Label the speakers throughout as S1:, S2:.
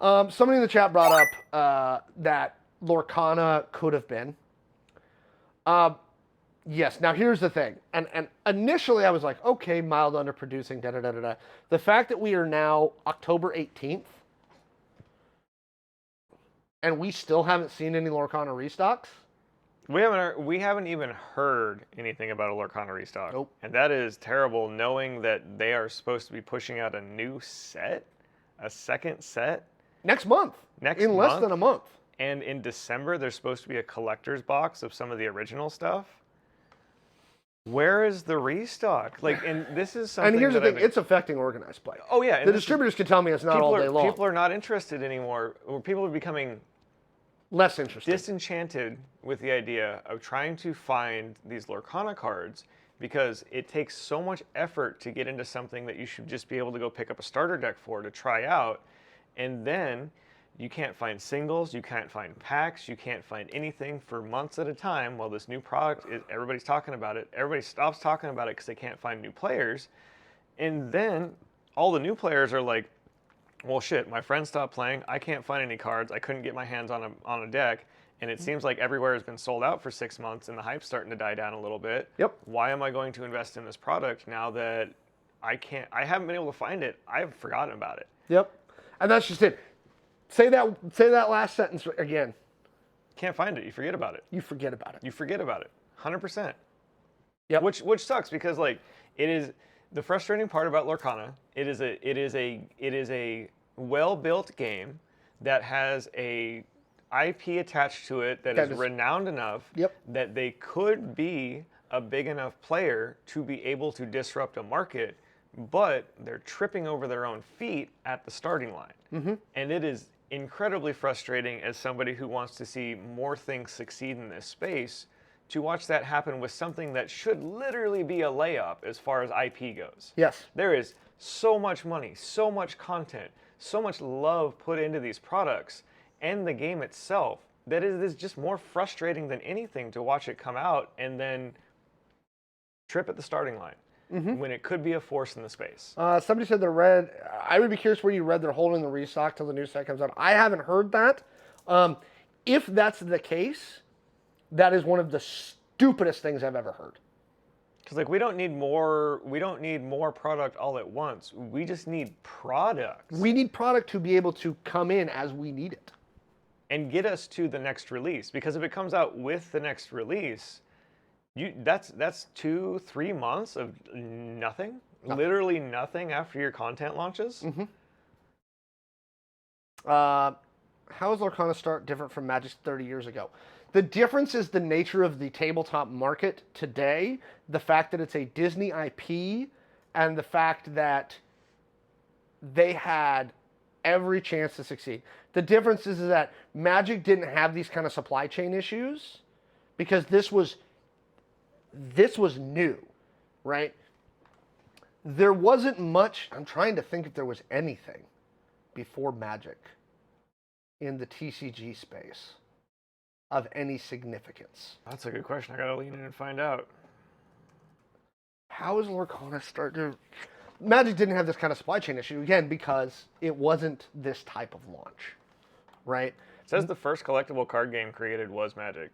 S1: Somebody in the chat brought up that Lorcana could have been. Yes. Now here's the thing, and initially I was like, okay, mild underproducing, da da da da da. The fact that we are now October 18th, and we still haven't seen any Lorcana restocks.
S2: We haven't even heard anything about a Lorcana restock.
S1: Nope.
S2: And that is terrible, knowing that they are supposed to be pushing out a new set, a second set.
S1: Next month. In less than a month.
S2: And in December, there's supposed to be a collector's box of some of the original stuff. Where is the restock? Like, and this is something.
S1: And here's the thing: it's affecting organized play.
S2: Oh yeah,
S1: the distributors can tell me it's not all day long.
S2: People are not interested anymore. Or people are becoming
S1: less interested,
S2: disenchanted with the idea of trying to find these Lorcana cards because it takes so much effort to get into something that you should just be able to go pick up a starter deck for to try out, and then you can't find singles, you can't find packs, you can't find anything for months at a time while this new product is, everybody's talking about it. Everybody stops talking about it because they can't find new players. And then all the new players are like, well, shit, my friend stopped playing. I can't find any cards. I couldn't get my hands on a deck. And it seems like everywhere has been sold out for 6 months and the hype's starting to die down a little bit.
S1: Yep.
S2: Why am I going to invest in this product now that I haven't been able to find it? I've forgotten about it.
S1: Yep. And that's just it. Say that last sentence again.
S2: Can't find it. You forget about it.
S1: You forget about it.
S2: You forget about it. 100%.
S1: Yeah.
S2: Which sucks because like it is the frustrating part about Lorcana. It is a well-built game that has a IP attached to it that is renowned enough that they could be a big enough player to be able to disrupt a market, but they're tripping over their own feet at the starting line.
S1: Mm-hmm.
S2: And it is incredibly frustrating as somebody who wants to see more things succeed in this space to watch that happen with something that should literally be a layup as far as IP goes.
S1: Yes.
S2: There is so much money, so much content, so much love put into these products and the game itself that it is just more frustrating than anything to watch it come out and then trip at the starting line. Mm-hmm. When it could be a force in the space.
S1: Somebody said I would be curious where you read they're holding the restock till the new set comes out. I haven't heard that. If that's the case, that is one of the stupidest things I've ever heard.
S2: Because like we don't need more product all at once. We just need products.
S1: We need product to be able to come in as we need it.
S2: And get us to the next release. Because if it comes out with the next release, that's 2-3 months of nothing, literally nothing after your content launches.
S1: Mm-hmm. How is Lorcana start different from Magic 30 years ago? The difference is the nature of the tabletop market today, the fact that it's a Disney IP, and the fact that they had every chance to succeed. The difference is that Magic didn't have these kind of supply chain issues because this was new, right? There wasn't much. I'm trying to think if there was anything before Magic in the TCG space of any significance.
S2: That's a good question. I gotta lean in and find out.
S1: How is Lorcana starting to... Magic didn't have this kind of supply chain issue, again, because it wasn't this type of launch, right?
S2: It says the first collectible card game created was Magic.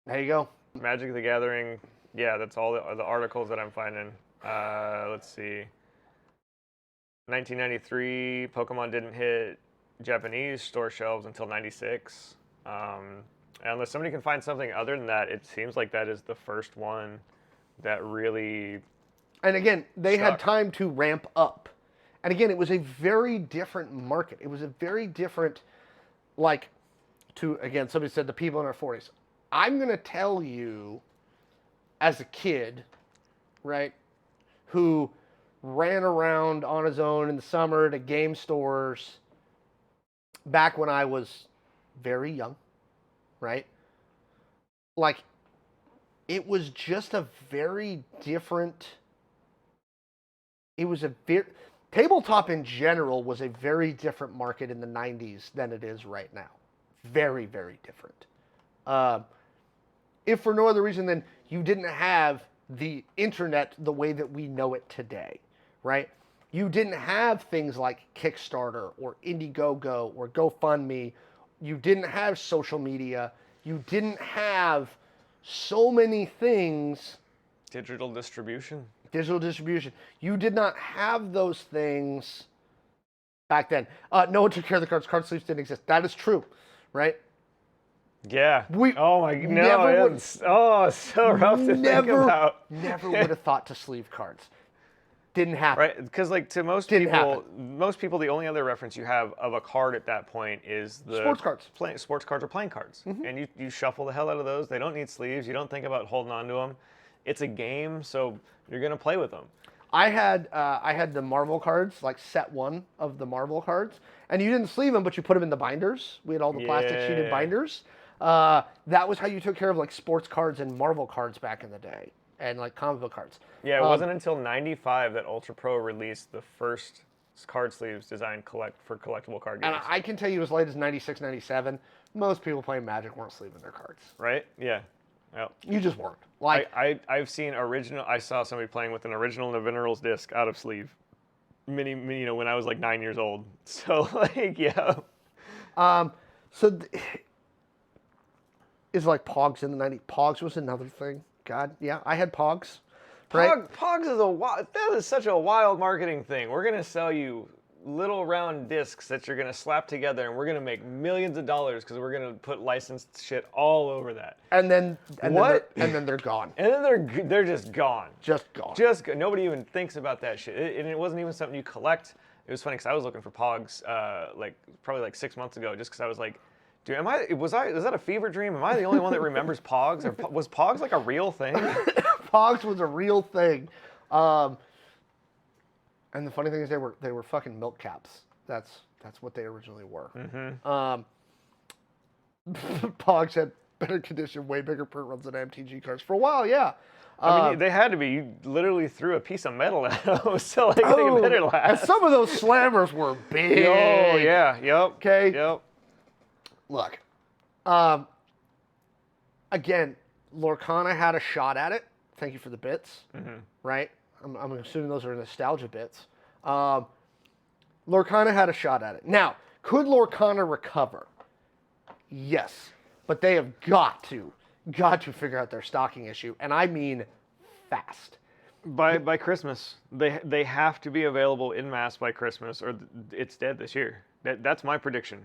S1: There you go.
S2: Magic the Gathering, yeah, that's all the articles that I'm finding. Let's see. 1993, Pokemon didn't hit Japanese store shelves until 96. Unless somebody can find something other than that, it seems like that is the first one that really...
S1: And again, they had time to ramp up. And again, it was a very different market. It was a very different, again, somebody said the people in our 40s. I'm going to tell you, as a kid, right, who ran around on his own in the summer to game stores back when I was very young, right? It was just a very different... Tabletop in general was a very different market in the 90s than it is right now. Very, very different. If for no other reason than you didn't have the internet the way that we know it today, right? You didn't have things like Kickstarter or Indiegogo or GoFundMe. You didn't have social media. You didn't have so many things.
S2: Digital distribution.
S1: Digital distribution. You did not have those things back then. No one took care of the cards. Card sleeves didn't exist. That is true, right?
S2: Yeah.
S1: We
S2: oh my no.
S1: never would-
S2: It's so rough to think about.
S1: Never would have thought to sleeve cards. Didn't happen.
S2: Right, because like to most people, the only other reference you have of a card at that point is the
S1: Sports cards.
S2: Sports cards or playing cards, and you shuffle the hell out of those. They don't need sleeves. You don't think about holding on to them. It's a game, so you're gonna play with them.
S1: I had the Marvel cards, like set 1 of the Marvel cards, and you didn't sleeve them, but you put them in the binders. We had all the plastic sheeted binders. That was how you took care of like sports cards and Marvel cards back in the day, and like comic book cards.
S2: Yeah, it wasn't until '95 that Ultra Pro released the first card sleeves designed for collectible card games.
S1: And I can tell you as late as 96, 97, most people playing Magic weren't sleeving their cards.
S2: Right? Yeah. Yep.
S1: You just weren't. Like
S2: I've seen original. I saw somebody playing with an original Minerals disc out of sleeve. Many, when I was like 9 years old. So like yeah.
S1: Is like Pogs in the 90s. Pogs was another thing. God, yeah, I had Pogs. Right?
S2: Pogs is that is such a wild marketing thing. We're gonna sell you little round discs that you're gonna slap together, and we're gonna make millions of dollars because we're gonna put licensed shit all over that.
S1: And then they're gone.
S2: And then they're just gone.
S1: Just gone.
S2: Nobody even thinks about that shit. And it wasn't even something you collect. It was funny because I was looking for Pogs probably like 6 months ago, just because I was like, dude, is that a fever dream? Am I the only one that remembers Pogs? Or was Pogs like a real thing?
S1: Pogs was a real thing. And the funny thing is they were fucking milk caps. That's what they originally were. Pogs had better condition, way bigger print runs than MTG cards for a while. Yeah.
S2: I mean, they had to be. You literally threw a piece of metal at them, so like they better last.
S1: And some of those slammers were big.
S2: Oh yeah. Yep.
S1: Okay.
S2: Yep.
S1: Look. Again, Lorcana had a shot at it. Thank you for the bits. Right. I'm assuming those are nostalgia bits. Lorcana had a shot at it. Now, could Lorcana recover? Yes, but they have got to figure out their stocking issue, and I mean fast.
S2: By Christmas, they have to be available in mass by Christmas, or it's dead this year. That's my prediction,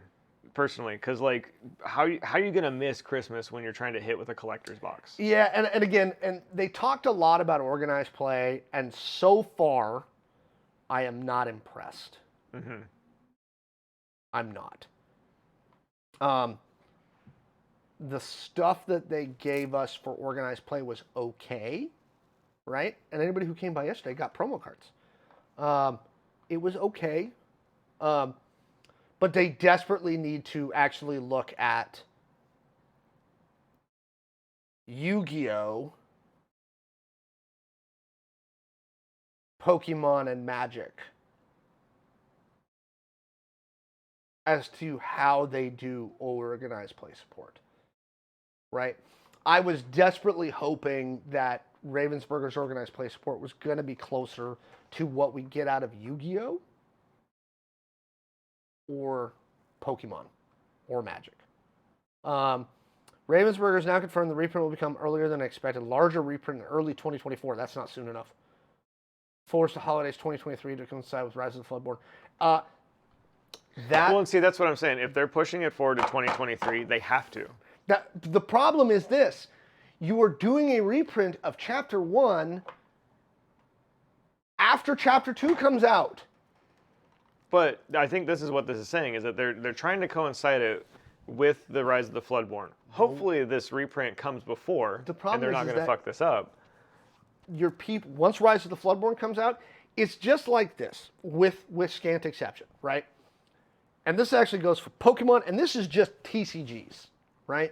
S2: personally, because like how are you gonna miss Christmas when you're trying to hit with a collector's box?
S1: Yeah, and again, they talked a lot about organized play, and so far, I am not impressed. I'm not. The stuff that they gave us for organized play was okay, right? And anybody who came by yesterday got promo cards. It was okay. But they desperately need to actually look at Yu-Gi-Oh!, Pokemon, and Magic as to how they do organized play support, right? I was desperately hoping that Ravensburger's organized play support was going to be closer to what we get out of Yu-Gi-Oh! Or Pokemon or Magic. Ravensburger's now confirmed the reprint will become earlier than expected. Larger reprint in early 2024. That's not soon enough. Forced to holidays 2023 to coincide with Rise of the Floodborn.
S2: Well, and see, that's what I'm saying. If they're pushing it forward to 2023, they have to.
S1: The problem is this. You are doing a reprint of Chapter 1 after Chapter 2 comes out.
S2: But I think this is what this is saying, is that they're trying to coincide it with the Rise of the Floodborn. Hopefully this reprint comes before, and they're not going to fuck this up.
S1: Your people, once Rise of the Floodborn comes out, it's just like this, with scant exception, right? And this actually goes for Pokemon, and this is just TCGs, right?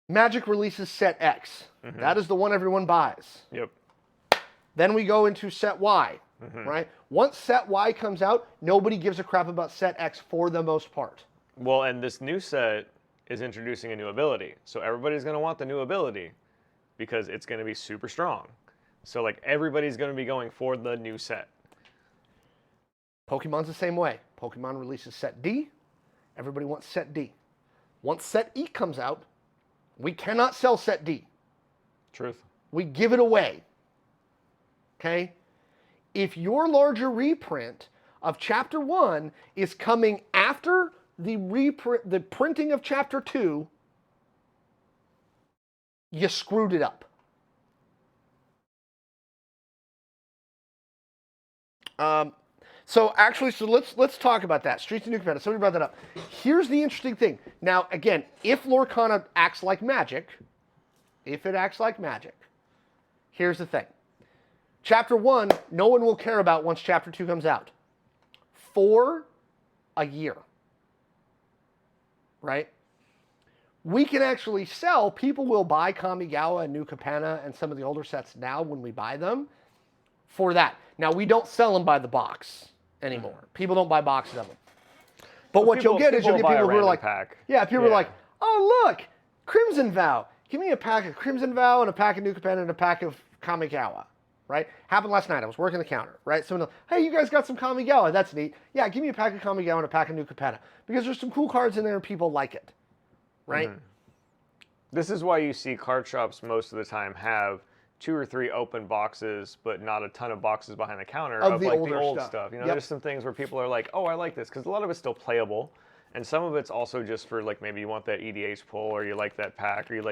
S1: Magic releases Set X. That is the one everyone buys.
S2: Yep.
S1: Then we go into Set Y, right? Once Set Y comes out, nobody gives a crap about Set X for the most part.
S2: Well, and this new set is introducing a new ability. So everybody's going to want the new ability because it's going to be super strong. So like everybody's going to be going for the new set.
S1: Pokemon's the same way. Pokemon releases set D. Everybody wants set D. Once set E comes out, we cannot sell set D.
S2: Truth.
S1: We give it away. Okay? If your larger reprint of Chapter 1 is coming after the printing of Chapter 2, you screwed it up. So let's talk about that. Streets of New Capenna. Somebody brought that up. Here's the interesting thing. Now, again, if Lorcana acts like magic, here's the thing. Chapter 1, no one will care about once Chapter 2 comes out. For a year. Right? We can actually sell, people will buy Kamigawa and New Capenna and some of the older sets now when we buy them for that. Now, we don't sell them by the box anymore. People don't buy boxes of them. But what you'll get is you'll get people who are like,
S2: pack.
S1: Yeah, people are like, oh, look, Crimson Vow. Give me a pack of Crimson Vow and a pack of New Capenna and a pack of Kamigawa. Right? Happened last night. I was working the counter. Right? Someone, hey, you guys got some Kamigawa. That's neat. Yeah, give me a pack of Kamigawa and a pack of New Capenna. Because there's some cool cards in there and people like it. Right?
S2: Mm-hmm. This is why you see card shops most of the time have 2 or 3 open boxes, but not a ton of boxes behind the counter of
S1: the
S2: like
S1: older
S2: the old
S1: stuff.
S2: stuff. You know, there's some things where people are like, oh, I like this, because a lot of it's still playable, and some of it's also just for like maybe you want that EDH pull, or you like that pack, or you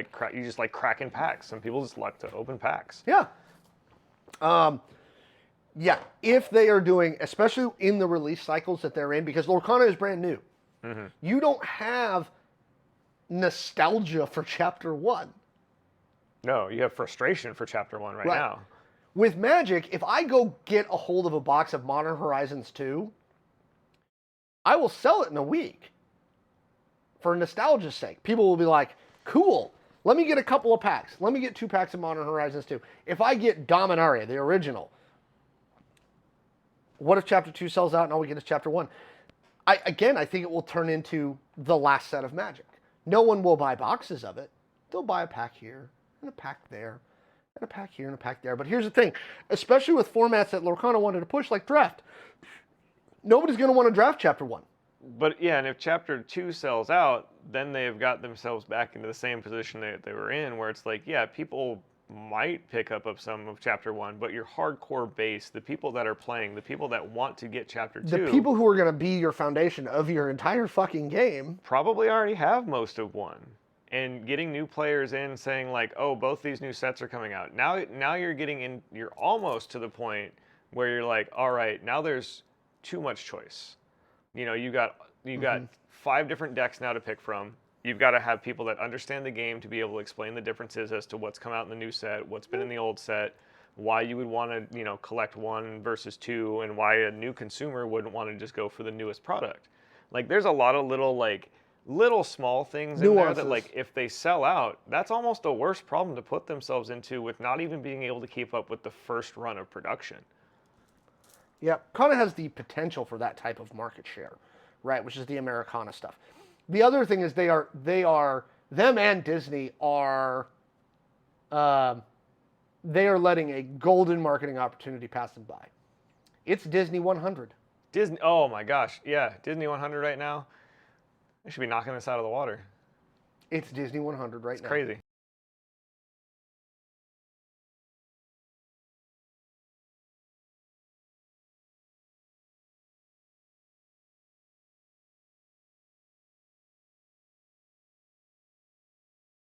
S2: just like cracking packs. Some people just like to open packs.
S1: Yeah. Yeah, if they are doing, especially in the release cycles that they're in, because Lorcana is brand new. Mm-hmm. You don't have nostalgia for Chapter 1.
S2: No, you have frustration for Chapter 1 right now.
S1: With Magic, if I go get a hold of a box of Modern Horizons 2, I will sell it in a week for nostalgia's sake. People will be like, cool, let me get a couple of packs. Let me get 2 packs of Modern Horizons 2. If I get Dominaria, the original, what if Chapter 2 sells out and all we get is Chapter 1? I think it will turn into the last set of Magic. No one will buy boxes of it. They'll buy a pack here and a pack there and a pack here and a pack there. But here's the thing, especially with formats that Lorcana wanted to push, like draft, nobody's going to want to draft Chapter 1.
S2: But yeah, and if Chapter 2 sells out, then they've got themselves back into the same position they were in, where it's like, yeah, people might pick up some of Chapter 1, but your hardcore base, the people that are playing, the people that want to get Chapter 2...
S1: The people who are going to be your foundation of your entire fucking game...
S2: probably already have most of 1. And getting new players in saying like, oh, both these new sets are coming out. Now you're getting in, you're almost to the point where you're like, all right, now there's too much choice. You know, you got 5 different decks now to pick from. You've got to have people that understand the game to be able to explain the differences as to what's come out in the new set, what's been in the old set, why you would want to, you know, collect 1 versus 2, and why a new consumer wouldn't want to just go for the newest product. Like, there's a lot of little small things in there that, like, if they sell out, that's almost a worse problem to put themselves into with not even being able to keep up with the first run of production.
S1: Yeah, kind of has the potential for that type of market share, right? Which is the Americana stuff. The other thing is them and Disney are, they are letting a golden marketing opportunity pass them by. It's Disney 100.
S2: Disney, oh my gosh, yeah, Disney 100 right now. They should be knocking this out of the water.
S1: It's Disney 100 right now.
S2: It's crazy.